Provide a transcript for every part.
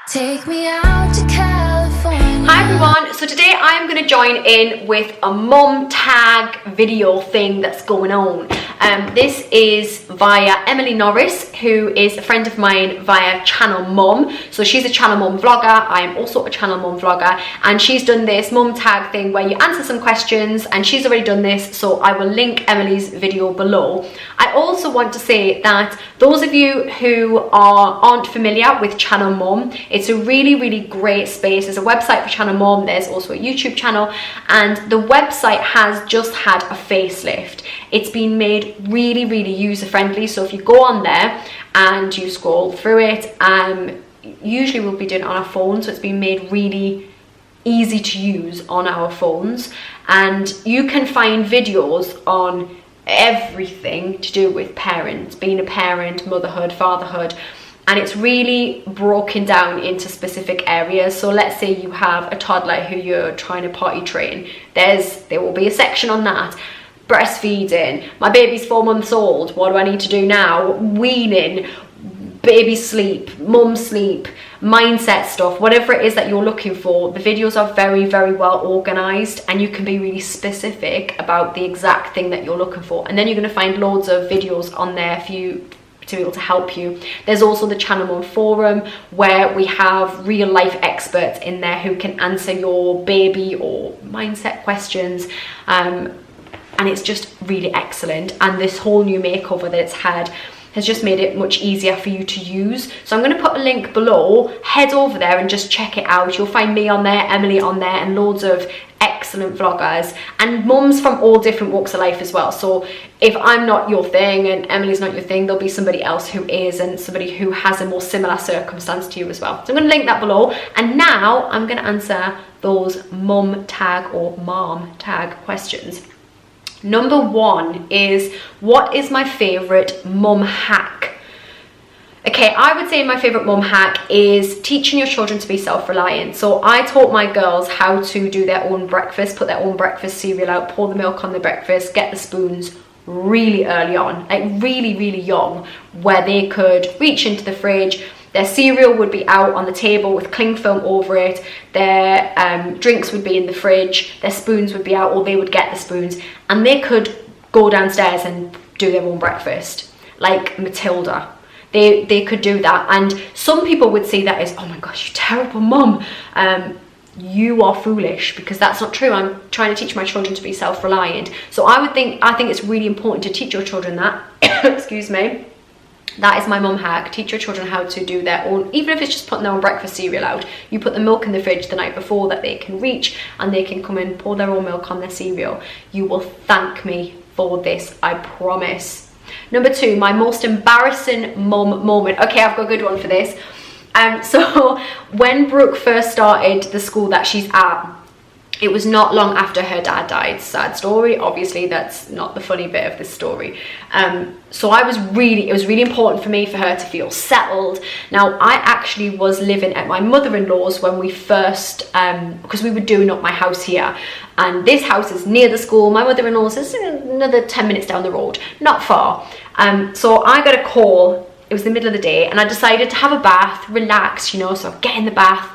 Take me out to California. Hi everyone, so today I'm going to join in with a mum tag video thing that's going on. This is via Emily Norris, who is a friend of mine via Channel Mum. So she's a Channel Mum vlogger, I am also a Channel Mum vlogger, and she's done this mum tag thing where you answer some questions, and she's already done this, so I will link Emily's video below. I also want to say that those of you who aren't familiar with Channel Mum, it's a really great space. There's a website for Channel Mum, there's also a YouTube channel, and the website has just had a facelift. It's been made really user friendly, so if you go on there and you scroll through it, usually we'll be doing it on our phone, so it's been made really easy to use on our phones, and you can find videos on everything to do with parents, being a parent, motherhood, fatherhood, and it's really broken down into specific areas. So let's say you have a toddler who you're trying to potty train, there will be a section on that. Breastfeeding, my baby's 4 months old, what do I need to do now? Weaning, baby sleep, mum sleep, mindset stuff, whatever it is that you're looking for. The videos are very well organized, and you can be really specific about the exact thing that you're looking for, and then you're going to find loads of videos on there for you to be able to help you. There's also the Channel Mum forum, where we have real life experts in there who can answer your baby or mindset questions, and it's just really excellent. And this whole new makeover that it's had has just made it much easier for you to use. So I'm going to put a link below. Head over there and just check it out. You'll find me on there, Emily on there, and loads of excellent vloggers and mums from all different walks of life as well. So if I'm not your thing and Emily's not your thing, there'll be somebody else who is, and somebody who has a more similar circumstance to you as well. So I'm going to link that below, and now I'm going to answer those mum tag or mom tag questions. Number one is, what is my favorite mum hack? Okay, I would say my favorite mum hack is teaching your children to be self-reliant. So I taught my girls how to do their own breakfast, put their own breakfast cereal out, pour the milk on the breakfast, get the spoons really early on, like really young, where they could reach into the fridge. Their cereal would be out on the table with cling film over it, their drinks would be in the fridge, their spoons would be out, or they would get the spoons, and they could go downstairs and do their own breakfast, like Matilda. They could do that, and some people would see that as, oh my gosh, you terrible mum. You are foolish, because that's not true. I'm trying to teach my children to be self-reliant. So I think it's really important to teach your children that. Excuse me. That is my mum hack. Teach your children how to do their own, even if it's just putting their own breakfast cereal out. You put the milk in the fridge the night before that they can reach, and they can come and pour their own milk on their cereal. You will thank me for this, I promise. Number two, my most embarrassing mum moment. Okay, I've got a good one for this. So when Brooke first started the school that she's at, it was not long after her dad died. Sad story, obviously that's not the funny bit of this story. So it was really important for me for her to feel settled. Now I actually was living at my mother-in-law's when we first, because we were doing up my house here, and this house is near the school. My mother-in-law's is another 10 minutes down the road, not far. So I got a call, it was the middle of the day, and I decided to have a bath, relax, you know, so I get in the bath,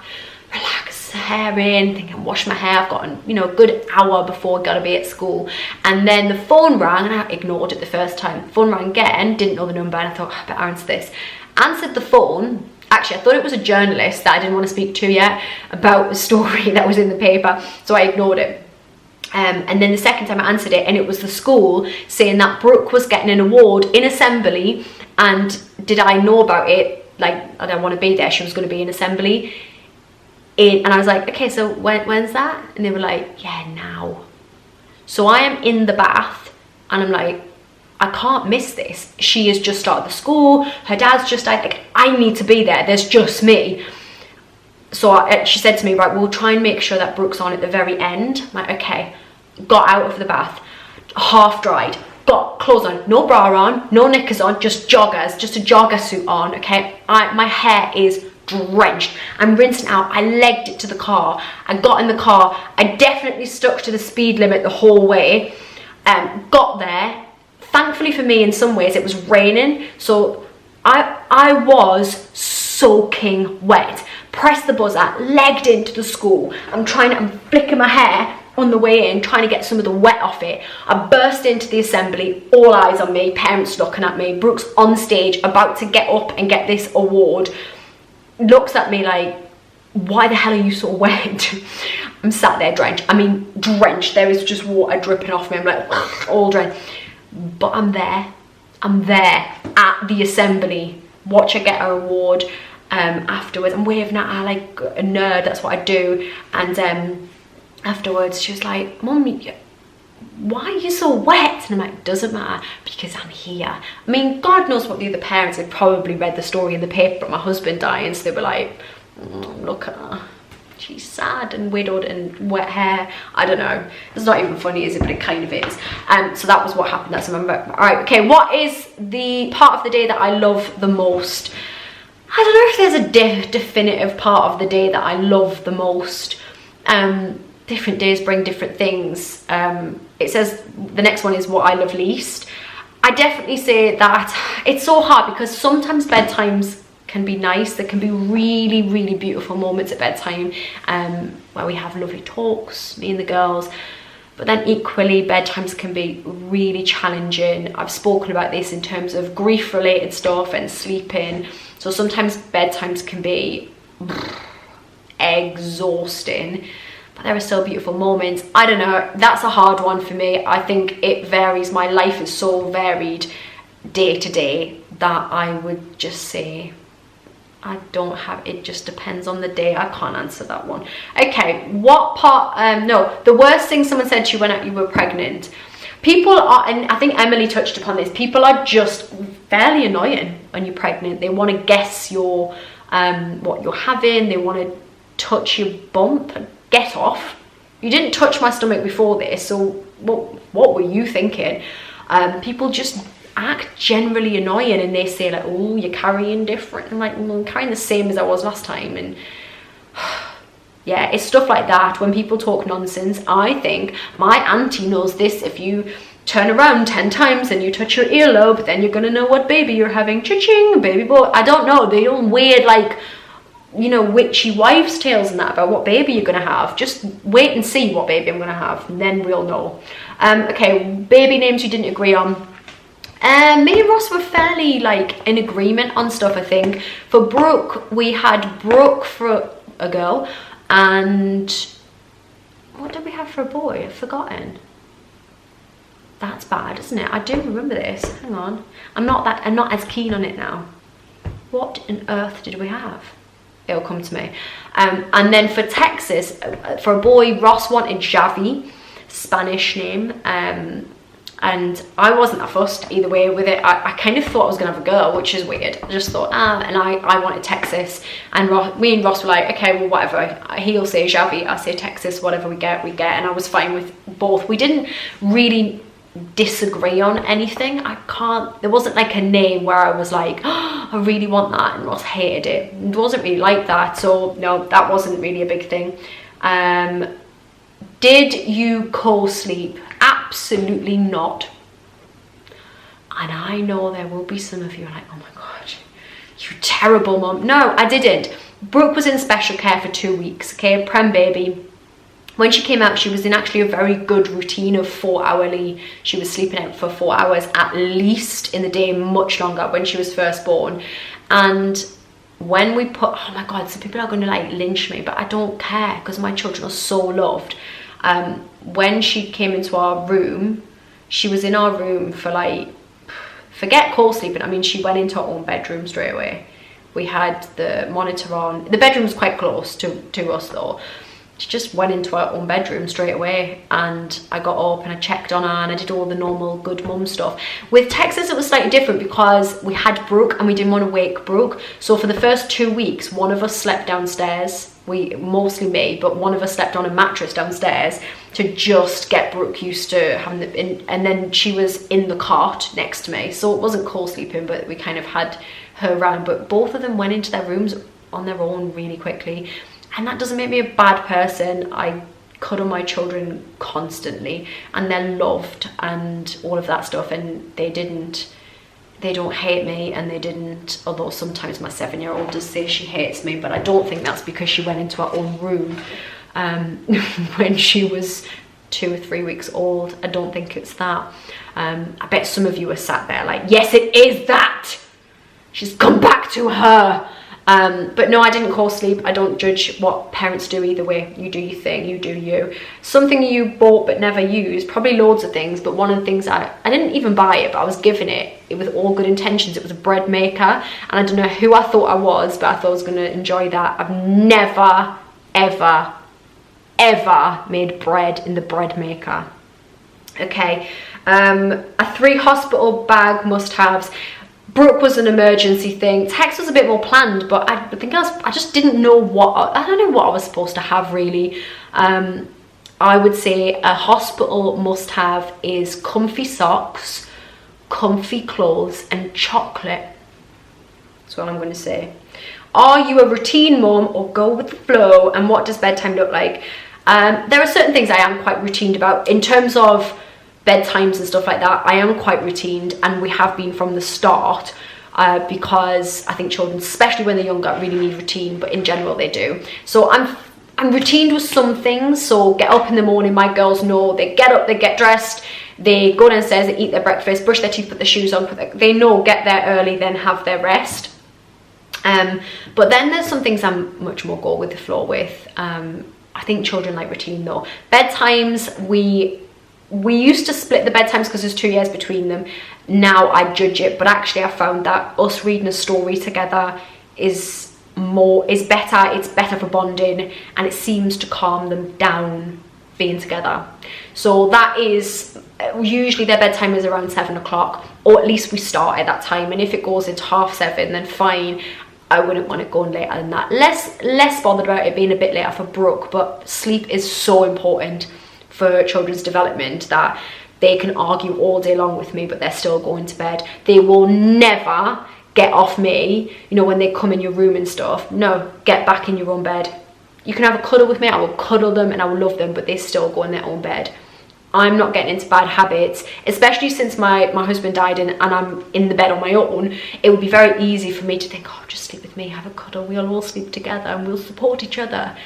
relax, hair in, thinking wash my hair. I've got a good hour before I gotta be at school, and then the phone rang, and I ignored it the first time. The phone rang again, didn't know the number, and I thought, I better answer this. Answered the phone. Actually, I thought it was a journalist that I didn't want to speak to yet about a story that was in the paper, so I ignored it. And then the second time I answered it, and it was the school saying that Brooke was getting an award in assembly, and did I know about it? Like, I don't want to be there, she was going to be in assembly. And I was like, okay, so when's that? And they were like, yeah, now. So I am in the bath, and I'm like, I can't miss this. She has just started the school, her dad's just died, like, I need to be there, there's just me. So she said to me, right, we'll try and make sure that Brooke's on at the very end. I'm like, okay. Got out of the bath, half dried, got clothes on, no bra on, no knickers on, just joggers, just a jogger suit on, okay? My hair is drenched. I'm rinsing out. I legged it to the car. I got in the car. I definitely stuck to the speed limit the whole way. Got there. Thankfully for me, in some ways, it was raining, so I was soaking wet, pressed the buzzer, legged into the school. I'm flicking my hair on the way in, trying to get some of the wet off it. I burst into the assembly, all eyes on me, parents looking at me. Brooke's on stage, about to get up and get this award. Looks at me like, why the hell are you so wet? I'm sat there drenched. I mean, drenched. There is just water dripping off me. I'm like, all drenched. But I'm there at the assembly. Watch her get her award. Afterwards, I'm waving at her like a nerd. That's what I do. And afterwards, she was like, Mum, why are you so wet? And I'm like, doesn't matter, because I'm here. I mean, God knows what the other parents had probably read the story in the paper about my husband dying, so they were like, look at her, she's sad and widowed and wet hair. I don't know, it's not even funny, is it? But it kind of is. So that was what happened. That's remember. All right, okay, what is the part of the day that I love the most? I don't know if there's a definitive part of the day that I love the most. Different days bring different things. It says the next one is what I love least. I definitely say that it's so hard, because sometimes bedtimes can be nice. There can be really, really beautiful moments at bedtime where we have lovely talks, me and the girls. But then equally, bedtimes can be really challenging. I've spoken about this in terms of grief-related stuff and sleeping. So sometimes bedtimes can be exhausting, but there are still beautiful moments. I don't know, that's a hard one for me. I think it varies. My life is so varied day to day that I would just say I don't have, it just depends on the day. I can't answer that one. Okay, what part, no, the worst thing someone said to you when you were pregnant. People are, and I think Emily touched upon this, people are just fairly annoying when you're pregnant. They want to guess your, what you're having. They want to touch your bump. Get off. You didn't touch my stomach before this, so what were you thinking? People just act generally annoying, and they say like, oh, you're carrying different. I'm like, I'm carrying the same as I was last time. And yeah, it's stuff like that. When people talk nonsense, I think my auntie knows this. If you turn around 10 times and you touch your earlobe, then you're gonna know what baby you're having. Cha-ching, baby boy. I don't know, they all weird, like, you know, witchy wives tales and that about what baby you're gonna have. Just wait and see what baby I'm gonna have, and then we'll know. Okay, baby names you didn't agree on. Me and Ross were fairly like in agreement on stuff. I think for Brooke, we had Brooke for a girl, and what did we have for a boy? I've forgotten. That's bad, isn't it? I do remember this. Hang on, I'm not as keen on it now. What on earth did we have? It'll come to me. And then for Texas, for a boy, Ross wanted Javi, Spanish name. And I wasn't that fussed either way with it. I kind of thought I was gonna have a girl, which is weird. I just thought, and I wanted Texas. And me and Ross were like, okay, well, whatever. He'll say Javi, I'll say Texas, whatever we get. And I was fine with both. We didn't really disagree on anything. There wasn't like a name where I was like, oh, I really want that, and Ross hated it. It wasn't really like that, so no, that wasn't really a big thing. Did you co-sleep? Absolutely not. And I know there will be some of you like, oh my god, you terrible mum. No, I didn't. Brooke was in special care for 2 weeks, okay, prem baby. When she came out, she was in actually a very good routine of 4 hourly. She was sleeping out for 4 hours at least in the day, much longer when she was first born. And when we put, oh my god, some people are going to like lynch me, but I don't care because my children are so loved. When she came into our room, she was in our room for like, forget co-sleeping. I mean, she went into her own bedroom straight away. We had the monitor on. The bedroom was quite close to us though. She just went into her own bedroom straight away, and I got up and I checked on her and I did all the normal good mum stuff. With Texas, it was slightly different because we had Brooke and we didn't want to wake Brooke. So for the first 2 weeks, one of us slept downstairs. Mostly me, but one of us slept on a mattress downstairs to just get Brooke used to having and then she was in the cot next to me. So it wasn't co-sleeping, but we kind of had her around. But both of them went into their rooms on their own really quickly. And that doesn't make me a bad person. I cuddle my children constantly and they're loved and all of that stuff, and they didn't they don't hate me, and they didn't, although sometimes my 7-year-old does say she hates me, but I don't think that's because she went into her own room when she was 2 or 3 weeks old. I don't think it's that. I bet some of you are sat there like, yes, it is that. She's come back to her. But no, I didn't cause sleep. I don't judge what parents do either way. You do your thing, you do you. Something you bought but never used, probably loads of things, but one of the things I didn't even buy it, but I was given it with all good intentions. It was a bread maker, and I don't know who I thought I was, but I thought I was going to enjoy that. I've never, ever, ever made bread in the bread maker. Okay, a 3 hospital bag must-haves. Brooke was an emergency thing. Tex was a bit more planned, but I think I just didn't know I don't know what I was supposed to have really. I would say a hospital must-have is comfy socks, comfy clothes, and chocolate. That's what I'm going to say. Are you a routine mum or go with the flow? And what does bedtime look like? There are certain things I am quite routined about. In terms of bedtimes and stuff like that, I am quite routined, and we have been from the start, because I think children, especially when they're younger, really need routine, but in general they do. So I'm routined with some things. So get up in the morning, my girls know, they get up, they get dressed, they go downstairs, they eat their breakfast, brush their teeth, put their shoes on, they know, get there early, then have their rest. But then there's some things I'm much more go with the flow with. I think children like routine though. Bedtimes, we used to split the bedtimes because there's 2 years between them. Now I judge it, but actually I found that us reading a story together is better. It's better for bonding, and it seems to calm them down being together. So that is usually their bedtime is around 7 o'clock, or at least we start at that time. And if it goes into 7:30, then fine. I wouldn't want it going later than that. Less bothered about it being a bit later for Brooke, but sleep is so important for children's development that they can argue all day long with me, but they're still going to bed. They will never get off me, you know, when they come in your room and stuff. No, get back in your own bed. You can have a cuddle with me, I will cuddle them and I will love them, but they still go in their own bed. I'm not getting into bad habits, especially since my husband died and I'm in the bed on my own. It would be very easy for me to think, oh, just sleep with me, have a cuddle, we'll all sleep together and we'll support each other.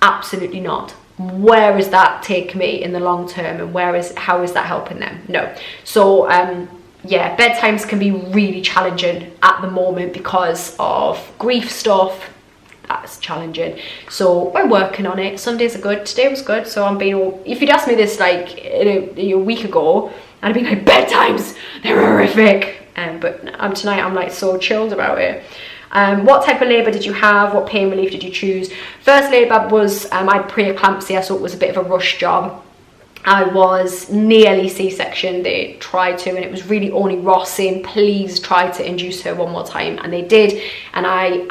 Absolutely not. Where is that take me in the long term, and how is that helping them? No. So yeah, bedtimes can be really challenging at the moment because of grief stuff. That's challenging, so we're working on it. Some days are good. Today was good, so if you'd asked me this like a week ago, I'd be like, bedtimes, they're horrific. But tonight I'm like so chilled about it. What type of labour did you have? What pain relief did you choose? First labour was, I had preeclampsia, so it was a bit of a rush job. I was nearly C-section. They tried to, and it was really only Ross saying, please try to induce her one more time, and they did. And I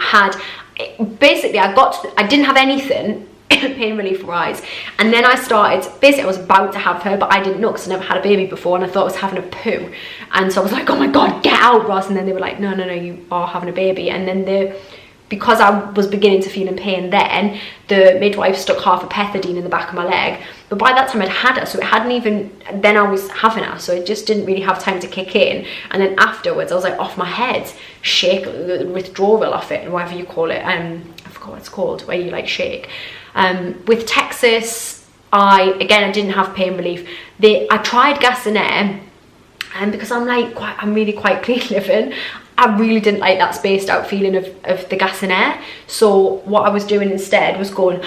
didn't have anything pain relief wise, and then I was about to have her, but I didn't know because I never had a baby before, and I thought I was having a poo, and so I was like, oh my god, get out, Ross. And then they were like, no, you are having a baby. And then because I was beginning to feel in pain, then the midwife stuck half a pethidine in the back of my leg, but by that time I'd had her, so it hadn't even, then I was having her, so it just didn't really have time to kick in. And then afterwards I was like off my head, shake, withdrawal off it, whatever you call it, I forgot what it's called, where you like shake. With Texas, I didn't have pain relief. I tried gas and air, and because I'm really quite clean living, I really didn't like that spaced out feeling of the gas and air. So what I was doing instead was going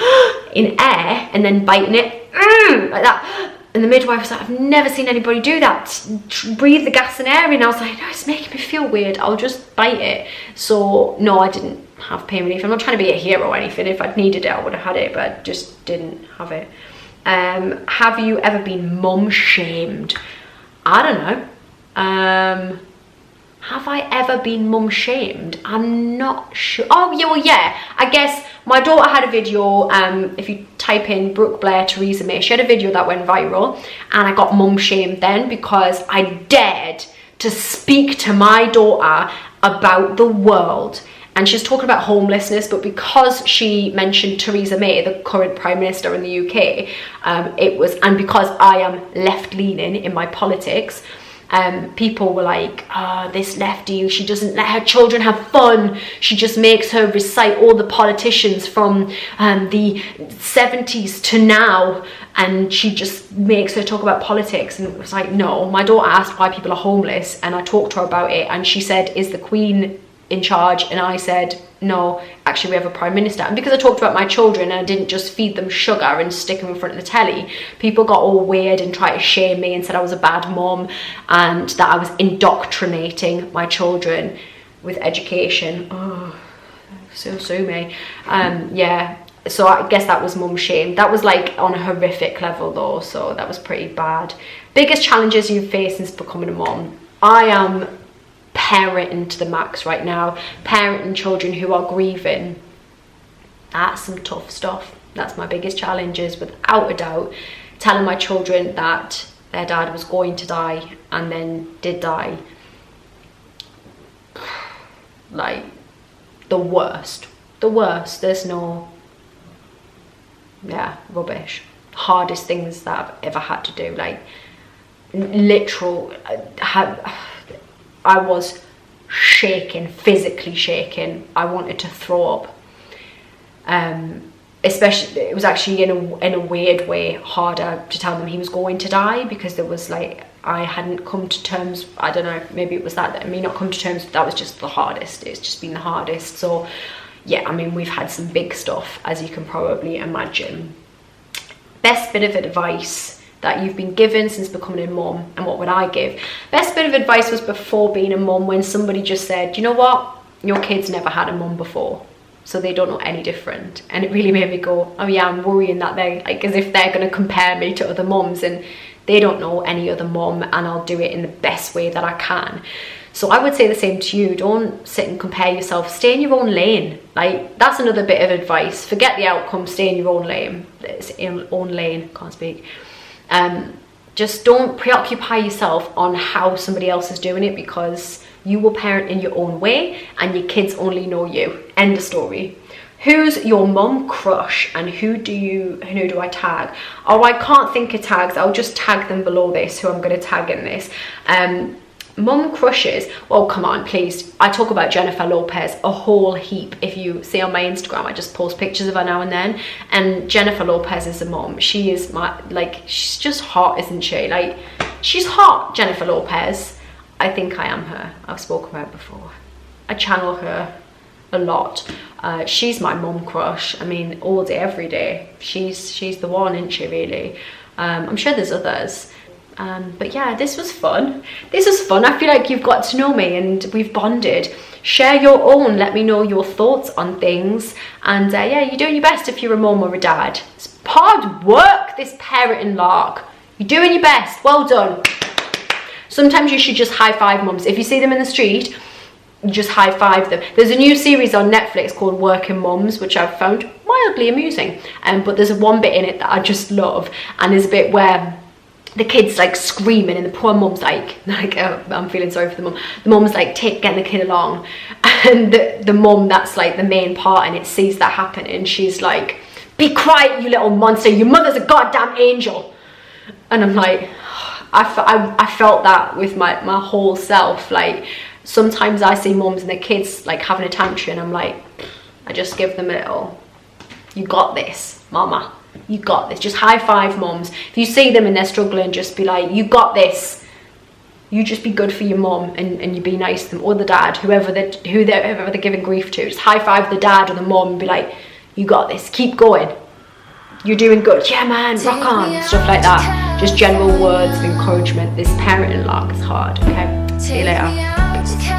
in air and then biting it like that. And the midwife was like, I've never seen anybody do that. Breathe the gas and air in. I was like, no, it's making me feel weird. I'll just bite it. So no, I didn't have pain relief. I'm not trying to be a hero or anything. If I'd needed it, I would have had it, but I just didn't have it. Have you ever been mum shamed? I don't know. Have I ever been mum shamed? I'm not sure. Oh yeah, well yeah, I guess my daughter had a video, if you type in Brooke Blair Theresa May, she had a video that went viral, and I got mum shamed then because I dared to speak to my daughter about the world. And she's talking about homelessness, but because she mentioned Theresa May, the current Prime Minister in the UK, and because I am left-leaning in my politics, people were like, oh, this lefty, she doesn't let her children have fun, she just makes her recite all the politicians from the 70s to now, and she just makes her talk about politics. And it was like, no. My daughter asked why people are homeless, and I talked to her about it, and she said, is the Queen in charge? And I said, no, actually we have a prime minister. And because I talked about my children and I didn't just feed them sugar and stick them in front of the telly, people got all weird and tried to shame me and said I was a bad mom and that I was indoctrinating my children with education. Oh, so sue me. Yeah, so I guess that was mum shame. That was like on a horrific level though, so that was pretty bad. Biggest challenges you've faced since becoming a mom? I am parenting to the max right now, parenting children who are grieving. That's some tough stuff. That's my biggest challenge, is without a doubt telling my children that their dad was going to die and then did die. Like the worst, there's no, yeah, rubbish. Hardest things that I've ever had to do, like literal, I was shaking, physically shaking. I wanted to throw up. Especially, it was actually in a weird way harder to tell them he was going to die, because there was like, I hadn't come to terms, I don't know, maybe it was that I mean not come to terms, that was just the hardest. It's just been the hardest. So yeah, I mean, we've had some big stuff, as you can probably imagine. Best bit of advice that you've been given since becoming a mum, and what would I give? Best bit of advice was before being a mum, when somebody just said, you know what, your kids never had a mum before, so they don't know any different. And it really made me go, oh yeah, I'm worrying that they're like, as if they're going to compare me to other mums, and they don't know any other mum, and I'll do it in the best way that I can. So I would say the same to you. Don't sit and compare yourself. Stay in your own lane. Like, that's another bit of advice. Forget the outcome, stay in your own lane. It's in your own lane, can't speak. Just don't preoccupy yourself on how somebody else is doing it, because you will parent in your own way and your kids only know you. End of story. Who's your mum crush, and who do I tag? Oh, I can't think of tags. I'll just tag them below this, who I'm going to tag in this. Mum crushes, well, come on, please. I talk about Jennifer Lopez a whole heap. If you see on my Instagram, I just post pictures of her now and then. And Jennifer Lopez is a mum. She is my, like, she's just hot, isn't she? Like, she's hot, Jennifer Lopez. I think I am her. I've spoken about her before. I channel her a lot. She's my mum crush. I mean, all day, every day. She's the one, isn't she, really? I'm sure there's others. But yeah, this was fun. I feel like you've got to know me and we've bonded. Share your own, let me know your thoughts on things. And yeah, you're doing your best if you're a mum or a dad. It's hard work, this parenting lark. You're doing your best, well done. Sometimes you should just high five mums. If you see them in the street, you just high five them. There's a new series on Netflix called Working Mums, which I've found mildly amusing. But there's one bit in it that I just love. And there's a bit where the kid's like screaming and the poor mum's like I'm feeling sorry for the mum. The mum's like getting the kid along, and the mum that's like the main part in it sees that happen, and she's like, be quiet, you little monster, your mother's a goddamn angel. And I'm like, I felt that with my whole self. Like, sometimes I see mums and their kids like having a tantrum, and I'm like, I just give them a little, you got this, mama. You got this. Just high five mums. If you see them and they're struggling, just be like, you got this. You just be good for your mum, and you be nice to them, or the dad, whoever they're giving grief to. Just high five the dad or the mum and be like, you got this, keep going, you're doing good, yeah man, rock on, stuff like that. Just general words of encouragement. This parenting lark is hard. Okay, see you later.